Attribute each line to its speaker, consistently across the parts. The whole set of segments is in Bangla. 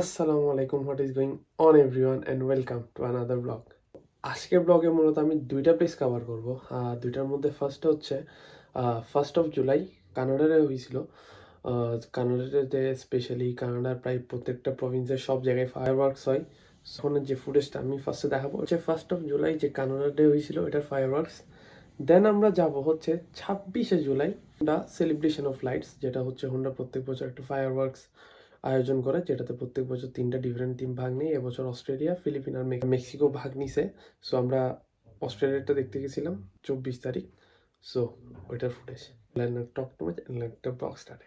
Speaker 1: আসসালামু আলাইকুম, what is going on everyone and welcome to another blog. আজকের ব্লগে মূলত আমি দুইটা প্লেস কভার করব। দুইটার মধ্যে ফার্স্ট হচ্ছে 1st অফ জুলাই কানাডারে হয়েছিল। কানাডাতে স্পেশালি কানাডার প্রায় প্রত্যেকটা প্রভিন্সের সব জায়গায় ফায়ারওয়ার্কস হয়। ওখানের যে ফুটেজটা আমি ফার্স্টে দেখাবো হচ্ছে 1st অফ জুলাই যে কানাডা ডে হয়েছিল এটার ফায়ারওয়ার্কস। দেন আমরা যাব হচ্ছে 26শে জুলাই দ্য সেলিব্রেশন অফ লাইটস, যেটা হচ্ছে হোন্ডা প্রত্যেক বছর একটা ফায়ারওয়ার্কস আয়োজন করে, যেটাতে প্রত্যেক বছর 3টা ডিফারেন্ট টিম ভাগ নেয়। এবছর অস্ট্রেলিয়া, ফিলিপিন আর মেক্সিকো ভাগ নিছে। সো আমরা অস্ট্রেলিয়াটা দেখতে গেছিলাম 24 তারিখ। সো ওইটার ফুটেজ টক টু মাচ একটা blog start.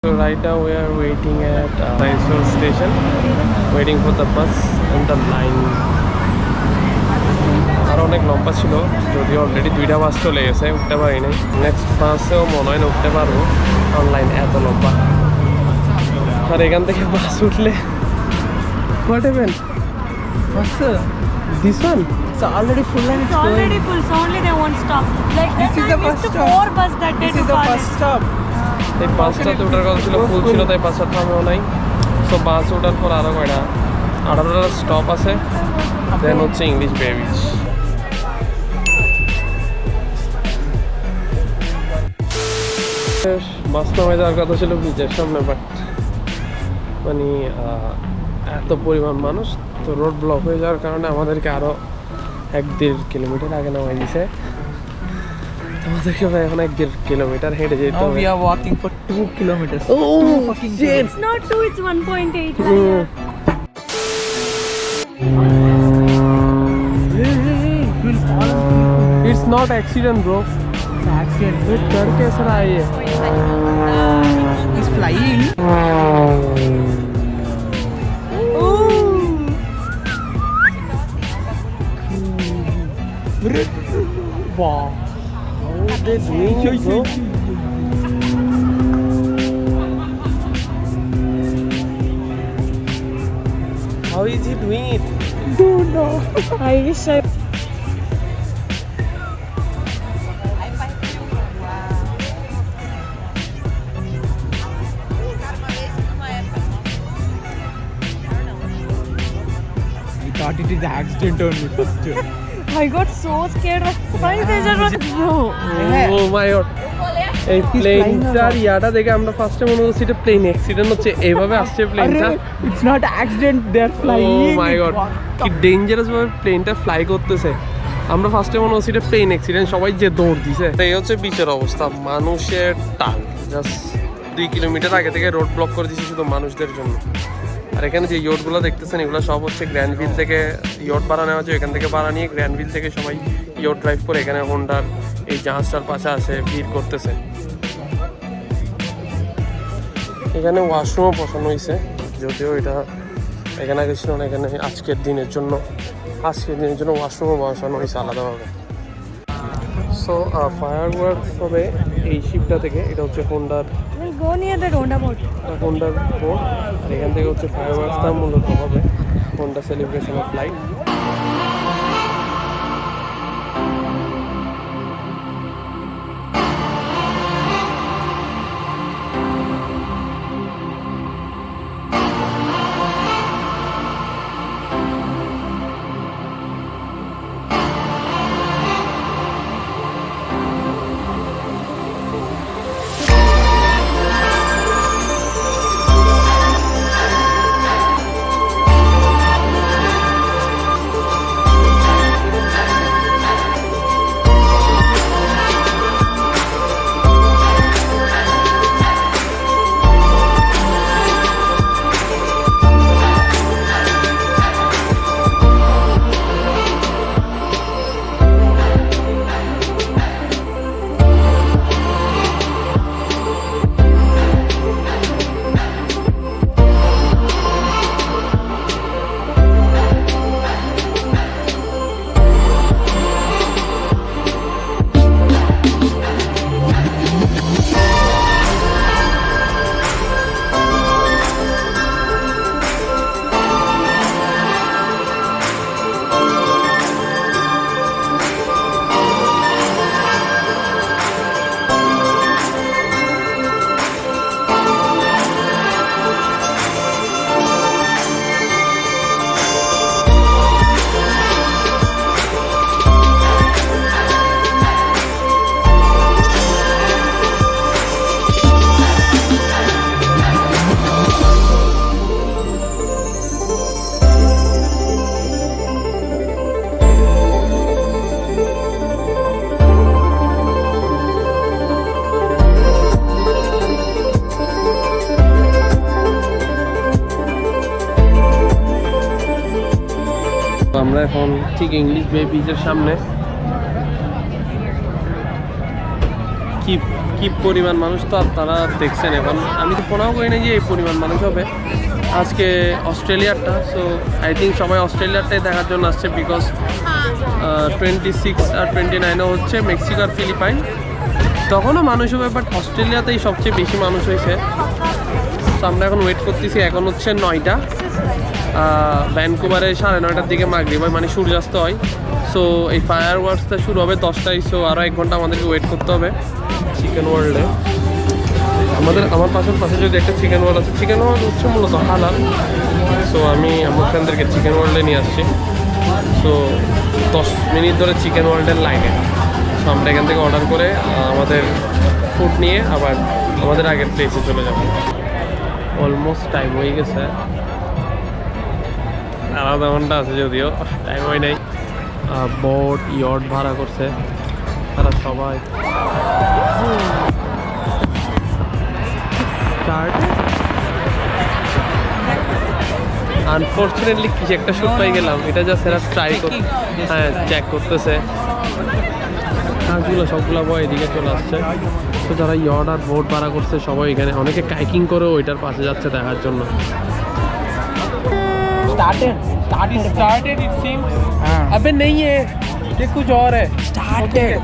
Speaker 1: So right now we are waiting at Mysore station, waiting for the bus and the line. আর অনেক লম্বা ছিল, যদিও অলরেডি 2টা বাস চলে গেছে, উঠতে পারি নাই। নেক্সট বাসেও মনে হয় না উঠতে পারবো, অনলাইন এত লম্বা। আর এখান থেকে বাস উঠলে what happened?
Speaker 2: What's
Speaker 1: This one?
Speaker 2: It's already full and
Speaker 3: It's already full, so only they won't stop. Like
Speaker 2: This is the first stop.
Speaker 3: 4 bus that day
Speaker 2: This
Speaker 3: to
Speaker 2: is the
Speaker 3: Pune.
Speaker 2: first stop.
Speaker 1: এই বাসটাতে ওঠার কথা ছিল, ফুল ছিল, তাই বাসটা থামেও নাই। সো বাস ওঠার পর আরও কয়টা 18টা স্টপ আছে, দেন হচ্ছে ইংলিশ বে বিচ। বাস নামে যাওয়ার কথা ছিল বিচের সামনে, বাট মানে এত পরিমাণ মানুষ, তো রোড ব্লক হয়ে যাওয়ার কারণে আমাদেরকে আরও 1-1.5 কিলোমিটার আগে নামাই দিছে। আমাদেরকে ভাই এখন 1-1.5 কিলোমিটার হেঁটে যেতে
Speaker 2: Now
Speaker 1: হবে।
Speaker 2: we are walking for 2 kilometers.
Speaker 1: Oh, shit.
Speaker 3: It's not 2, it's 1.8.
Speaker 1: It's not accident, bro.
Speaker 2: Accident.
Speaker 1: ये कर कैसे रहा है ये?
Speaker 2: He's flying.
Speaker 1: Wow. How they doing it, bro? How is he doing it?
Speaker 2: Don't know.
Speaker 3: I wish I.
Speaker 2: I thought it is accident only first.
Speaker 3: I got so scared. Why they just no.
Speaker 1: Oh my god. এই প্লেনটার ইয়াটা দেখে আমরা ফার্স্টে মনে করছি এটা প্লেন অ্যাক্সিডেন্ট হচ্ছে, এইভাবে আসছে প্লেনটা।
Speaker 2: It's not accident, they are
Speaker 1: ও
Speaker 2: flying.
Speaker 1: মাই গড, কি ডেঞ্জারাস ভাবে প্লেনটা ফ্লাই করতেছে। আমরা ফার্স্টে মনে হচ্ছে এটা প্লেন অ্যাক্সিডেন্ট, সবাই যে দৌড় দিছে। এই হচ্ছে বিচের অবস্থা, মানুষের টান। জাস্ট 2 কিলোমিটার আগে থেকে রোড ব্লক করে দিয়েছে শুধু মানুষদের জন্য। আর এখানে যে ইয়টগুলো দেখতেছেন এগুলো সব হচ্ছে গ্র্যান্ডভিল থেকে ইয়ট ভাড়া নেওয়া হচ্ছে, এখান থেকে ভাড়া নিয়ে গ্র্যান্ডভিল থেকে সবাই ইয়ট ড্রাইভ করে এখানে হোন্ডার এই জাহাজটার পাশে আসে ভিড় করতেছে। এখানে ওয়াশরুমও বসানো হয়েছে, যদিও এটা এখানে আগে ছিল না, এখানে আজকের দিনের জন্য ওয়াশরুমও বসানো হয়েছে আলাদাভাবে। সো ফায়ারওয়ার্কস হবে এই শিপটা থেকে। এটা হচ্ছে হোন্ডার
Speaker 3: We'll go near the Honda boat.
Speaker 1: Board, আর এখান থেকে হচ্ছে ফায়ারওয়ার্কসটা মূলত হবে হোন্ডা সেলিব্রেশন অফ লাইট। আমরা এখন ঠিক ইংলিশ বে বিচের সামনে। কি পরিমাণ মানুষ তো আপনারা দেখছেন। এখন আমি তো মনেও করি না যে এই পরিমাণ মানুষ হবে আজকে অস্ট্রেলিয়ারটা। সো আই থিঙ্ক সবাই অস্ট্রেলিয়ারটাই দেখার জন্য আসছে, বিকজ 26 আর 29 হচ্ছে মেক্সিকো আর ফিলিপাইন। তখনও মানুষ হবে, বাট অস্ট্রেলিয়াতেই সবচেয়ে বেশি মানুষ হয়েছে। তো আমরা এখন ওয়েট করতেছি। এখন হচ্ছে 9টা, ভ্যানকুভারে 9:30টার দিকে মাগরিব হয়, মানে সূর্যাস্ত হয়। সো এই ফায়ার ওয়ার্কসটা শুরু হবে 10টায়। সো আরও 1 ঘন্টা আমাদেরকে ওয়েট করতে হবে চিকেন ওয়ার্ল্ডে। আমার পাশে যদি একটা চিকেন ওয়ার্ল্ড আছে, চিকেন ওয়ার্ল্ড হচ্ছে মূলত হালাল। সো আমি আমার ফ্রেন্ডদেরকে চিকেন ওয়ার্ল্ডে নিয়ে আসছি। সো 10 মিনিট ধরে চিকেন ওয়ার্ল্ডের লাইনে। সো আমরা এখান থেকে অর্ডার করে আমাদের ফুড নিয়ে আবার আমাদের আগের প্লেসে চলে যাব। অলমোস্ট টাইম হয়ে গেছে, আধা ঘন্টা আছে, যদিও টাইম হয় নাই। বোট ইয়ট ভাড়া করছে তারা সবাই। আনফর্চুনেটলি কিছু একটা শুট পাই গেলাম, এটা জাস্ট এরা ট্রাই করতে, হ্যাঁ চেক করতেছে। কাজগুলো সবগুলো বয় এদিকে চলে আসছে। তো যারা ইয়ট আর বোট ভাড়া করছে সবাই এখানে, অনেকে কাইকিং করে ওইটার পাশে যাচ্ছে দেখার জন্য।
Speaker 2: Started it seems.
Speaker 1: अबे नहीं है, ये कुछ और है।
Speaker 2: Started.